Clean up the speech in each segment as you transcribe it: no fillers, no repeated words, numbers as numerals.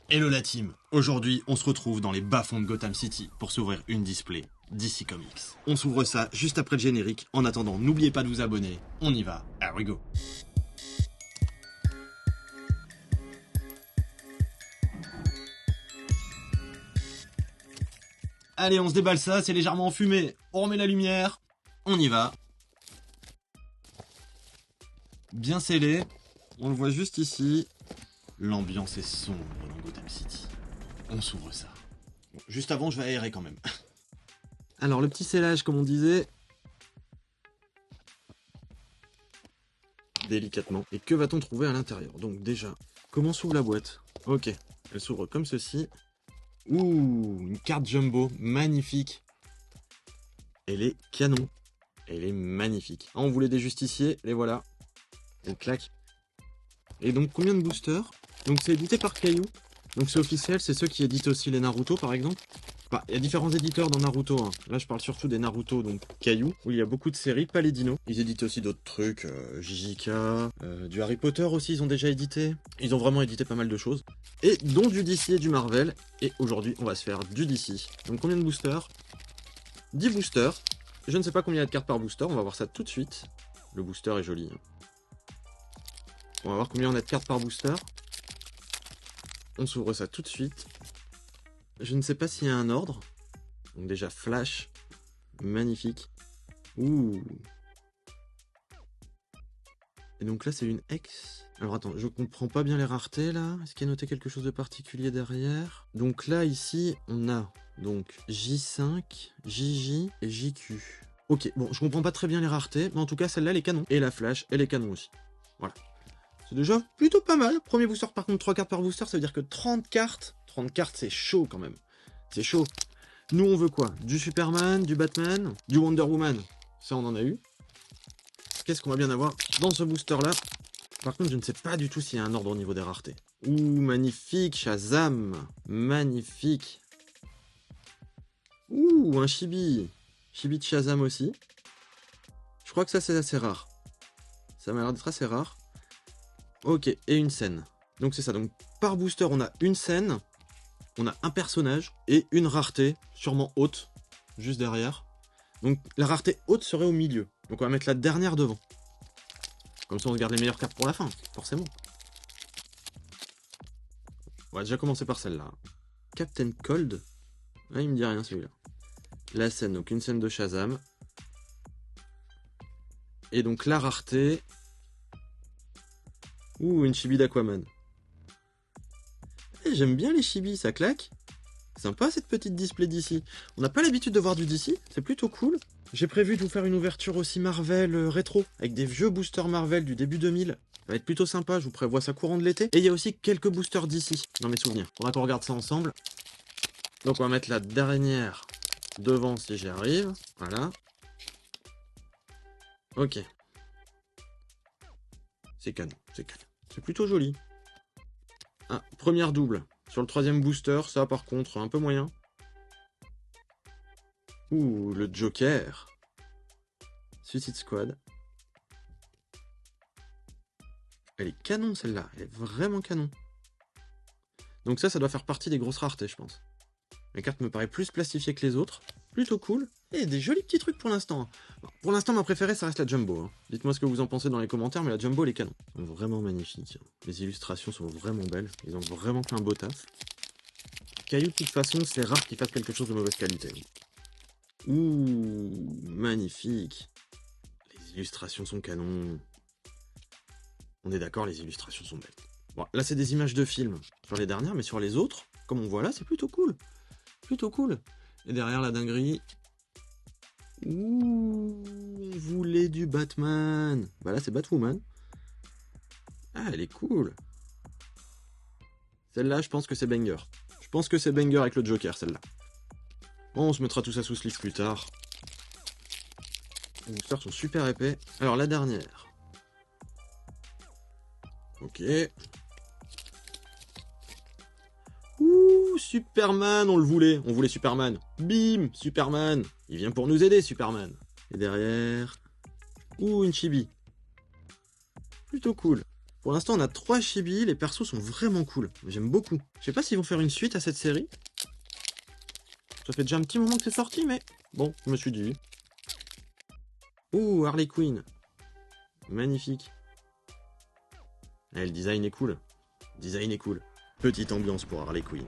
Hello la team. Aujourd'hui, on se retrouve dans les bas-fonds de Gotham City pour s'ouvrir une display DC Comics. On s'ouvre ça juste après le générique. En attendant, n'oubliez pas de vous abonner. On y va. Here we go. Allez, on se déballe ça, c'est légèrement enfumé. On remet la lumière. On y va. Bien scellé. On le voit juste ici. L'ambiance est sombre dans Gotham City. On s'ouvre ça. Bon, juste avant, je vais aérer quand même. Alors, le petit scellage, comme on disait. Délicatement. Et que va-t-on trouver à l'intérieur? Donc déjà, comment s'ouvre la boîte? Ok, elle s'ouvre comme ceci. Ouh, une carte jumbo, magnifique. Elle est canon. Elle est magnifique. Ah, on voulait des justiciers, les voilà. Elle claque. Et donc, combien de boosters? Donc, c'est édité par Caillou. Donc, c'est officiel, c'est ceux qui éditent aussi les Naruto, par exemple. Enfin, il y a différents éditeurs dans Naruto. Hein. Là, je parle surtout des Naruto, donc Caillou, où il y a beaucoup de séries, pas les dinos. Ils éditent aussi d'autres trucs, JJK, du Harry Potter aussi, ils ont déjà édité. Ils ont vraiment édité pas mal de choses. Et dont du DC et du Marvel. Et aujourd'hui, on va se faire du DC. Donc, combien de boosters? 10 boosters. Je ne sais pas combien il y a de cartes par booster, on va voir ça tout de suite. Le booster est joli. Hein. On va voir combien on a de cartes par booster. On s'ouvre ça tout de suite. Je ne sais pas s'il y a un ordre. Donc déjà Flash. Magnifique. Ouh. Et donc là c'est une X. Alors attends, je comprends pas bien les raretés là. Est-ce qu'il y a noté quelque chose de particulier derrière? Donc là ici on a donc J5, JJ et JQ. Ok, bon je comprends pas très bien les raretés. Mais en tout cas celle-là elle est canon. Et la Flash elle est canon aussi. Voilà. C'est déjà plutôt pas mal. Premier booster, par contre, 3 cartes par booster, ça veut dire que 30 cartes. 30 cartes, c'est chaud quand même. C'est chaud. Nous, on veut quoi? Du Superman, du Batman, du Wonder Woman. Ça, on en a eu. Qu'est-ce qu'on va bien avoir dans ce booster-là? Par contre, je ne sais pas du tout s'il y a un ordre au niveau des raretés. Ouh, magnifique, Shazam. Magnifique. Ouh, un Chibi. Chibi de Shazam aussi. Je crois que ça, c'est assez rare. Ça m'a l'air d'être assez rare. Ok, et une scène. Donc c'est ça, donc par booster on a une scène, on a un personnage et une rareté, sûrement haute, juste derrière. Donc la rareté haute serait au milieu. Donc on va mettre la dernière devant. Comme ça on garde les meilleures cartes pour la fin, forcément. On va déjà commencer par celle-là. Captain Cold. Ah, il me dit rien celui-là. La scène, donc une scène de Shazam. Et donc la rareté... Ouh, une chibi d'Aquaman. Eh, j'aime bien les chibis, ça claque. Sympa cette petite display d'ici. On n'a pas l'habitude de voir du DC, c'est plutôt cool. J'ai prévu de vous faire une ouverture aussi Marvel rétro, avec des vieux boosters Marvel du début 2000. Ça va être plutôt sympa, je vous prévois ça courant de l'été. Et il y a aussi quelques boosters DC, dans mes souvenirs. Faudra qu'on regarde ça ensemble. Donc on va mettre la dernière devant si j'y arrive. Voilà. Ok. C'est canon, c'est canon. C'est plutôt joli. Ah, première double. Sur le troisième booster, ça par contre, un peu moyen. Ouh, le Joker. Suicide Squad. Elle est canon celle-là, elle est vraiment canon. Donc ça doit faire partie des grosses raretés, je pense. La carte me paraît plus plastifiée que les autres. Plutôt cool. Et des jolis petits trucs pour l'instant. Pour l'instant, ma préférée, ça reste la Jumbo. Hein. Dites-moi ce que vous en pensez dans les commentaires, mais la Jumbo, elle est canon. Vraiment magnifique. Les illustrations sont vraiment belles. Ils ont vraiment fait un beau taf. Caillou, de toute façon, c'est rare qu'ils fassent quelque chose de mauvaise qualité. Ouh, magnifique. Les illustrations sont canons. On est d'accord, les illustrations sont belles. Bon, là, c'est des images de films sur les dernières, mais sur les autres, comme on voit là, c'est plutôt cool. Plutôt cool. Et derrière la dinguerie... Ouh, on voulait du Batman. Bah là, c'est Batwoman. Ah, elle est cool. Celle-là, je pense que c'est banger. Je pense que c'est banger avec le Joker, celle-là. Bon, on se mettra tout ça sous sleeve plus tard. Les boosters sont super épais. Alors, la dernière. Ok. Ouh, Superman, on le voulait. On voulait Superman. Bim, Superman. Il vient pour nous aider, Superman. Et derrière... Ouh, une chibi. Plutôt cool. Pour l'instant, on a 3 chibis, les persos sont vraiment cool. J'aime beaucoup. Je sais pas s'ils vont faire une suite à cette série. Ça fait déjà un petit moment que c'est sorti, mais bon, je me suis dit. Ouh, Harley Quinn. Magnifique. Eh, le design est cool. Le design est cool. Petite ambiance pour Harley Quinn.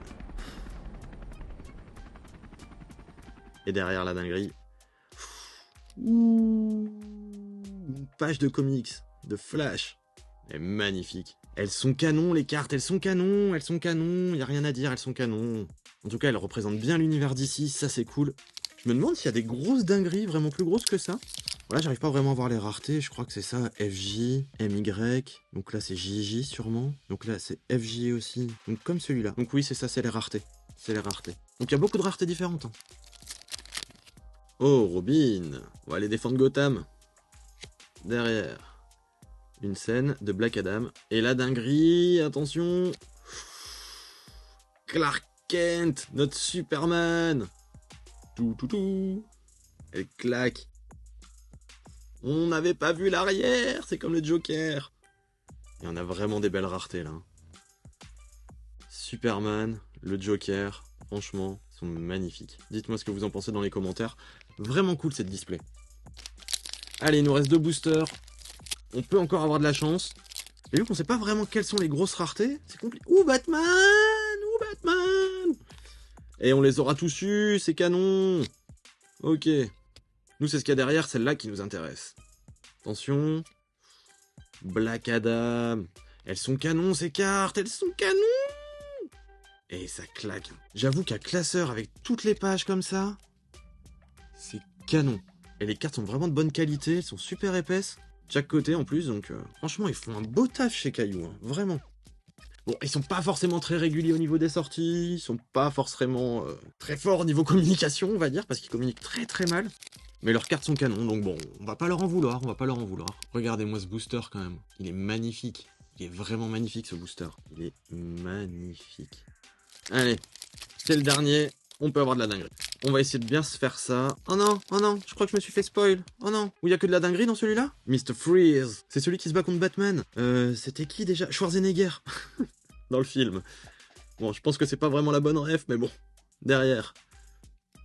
Et derrière la dinguerie. Ouh, une page de comics, de Flash. Elle est magnifique. Elles sont canons, les cartes, elles sont canons, y a rien à dire, elles sont canons. En tout cas, elles représentent bien l'univers d'ici, ça c'est cool. Je me demande s'il y a des grosses dingueries, vraiment plus grosses que ça. Voilà, j'arrive pas vraiment à voir les raretés, je crois que c'est ça, FJ, MY, donc là c'est JJ sûrement, donc là c'est FJ aussi, donc comme celui-là. Donc oui, c'est ça, c'est les raretés, Donc il y a beaucoup de raretés différentes. Hein. Oh, Robin, on va aller défendre Gotham. Derrière, une scène de Black Adam. Et la dinguerie, attention. Clark Kent, notre Superman. Tout. Elle claque. On n'avait pas vu l'arrière, c'est comme le Joker. Et on a vraiment des belles raretés là. Superman, le Joker, franchement, ils sont magnifiques. Dites-moi ce que vous en pensez dans les commentaires. Vraiment cool cette display. Allez, il nous reste 2 boosters. On peut encore avoir de la chance. Et vu qu'on sait pas vraiment quelles sont les grosses raretés, c'est compliqué. Ouh, Batman! Et on les aura tous eus, c'est canon. Ok. Nous, c'est ce qu'il y a derrière, celle-là qui nous intéresse. Attention. Black Adam. Elles sont canons, ces cartes. Elles sont canons. Et ça claque. J'avoue qu'un classeur avec toutes les pages comme ça, c'est canon. Et les cartes sont vraiment de bonne qualité, elles sont super épaisses. De chaque côté en plus, donc franchement, ils font un beau taf chez Caillou, hein, vraiment. Bon, ils sont pas forcément très réguliers au niveau des sorties, ils sont pas forcément très forts au niveau communication, on va dire, parce qu'ils communiquent très très mal. Mais leurs cartes sont canons, donc bon, on va pas leur en vouloir, Regardez-moi ce booster quand même, il est magnifique. Il est vraiment magnifique ce booster, il est magnifique. Allez, c'est le dernier, on peut avoir de la dinguerie. On va essayer de bien se faire ça. Oh non, je crois que je me suis fait spoil. Oh non, où il y a que de la dinguerie dans celui-là? Mr. Freeze, c'est celui qui se bat contre Batman. C'était qui déjà? Schwarzenegger. Dans le film. Bon, je pense que c'est pas vraiment la bonne ref, mais bon. Derrière.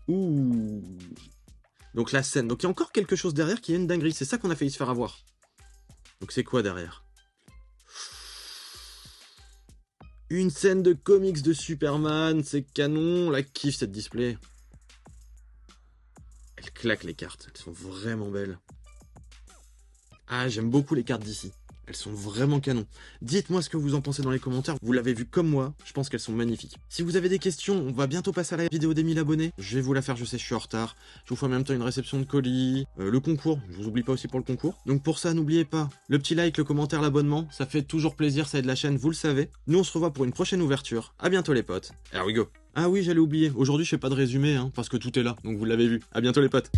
Ouh. Donc la scène. Donc il y a encore quelque chose derrière qui est une dinguerie. C'est ça qu'on a failli se faire avoir. Donc c'est quoi derrière? Une scène de comics de Superman, c'est canon, la kiffe cette display. Elle claque les cartes, elles sont vraiment belles. Ah, j'aime beaucoup les cartes d'ici. Elles sont vraiment canon. Dites-moi ce que vous en pensez dans les commentaires. Vous l'avez vu comme moi, je pense qu'elles sont magnifiques. Si vous avez des questions, on va bientôt passer à la vidéo des 1000 abonnés. Je vais vous la faire, je sais, je suis en retard. Je vous fais en même temps une réception de colis, le concours. Je vous oublie pas aussi pour le concours. Donc pour ça, n'oubliez pas, le petit like, le commentaire, l'abonnement. Ça fait toujours plaisir, ça aide la chaîne, vous le savez. Nous, on se revoit pour une prochaine ouverture. À bientôt les potes. Here we go. Ah oui, j'allais oublier. Aujourd'hui, je fais pas de résumé, hein, parce que tout est là. Donc vous l'avez vu. À bientôt les potes.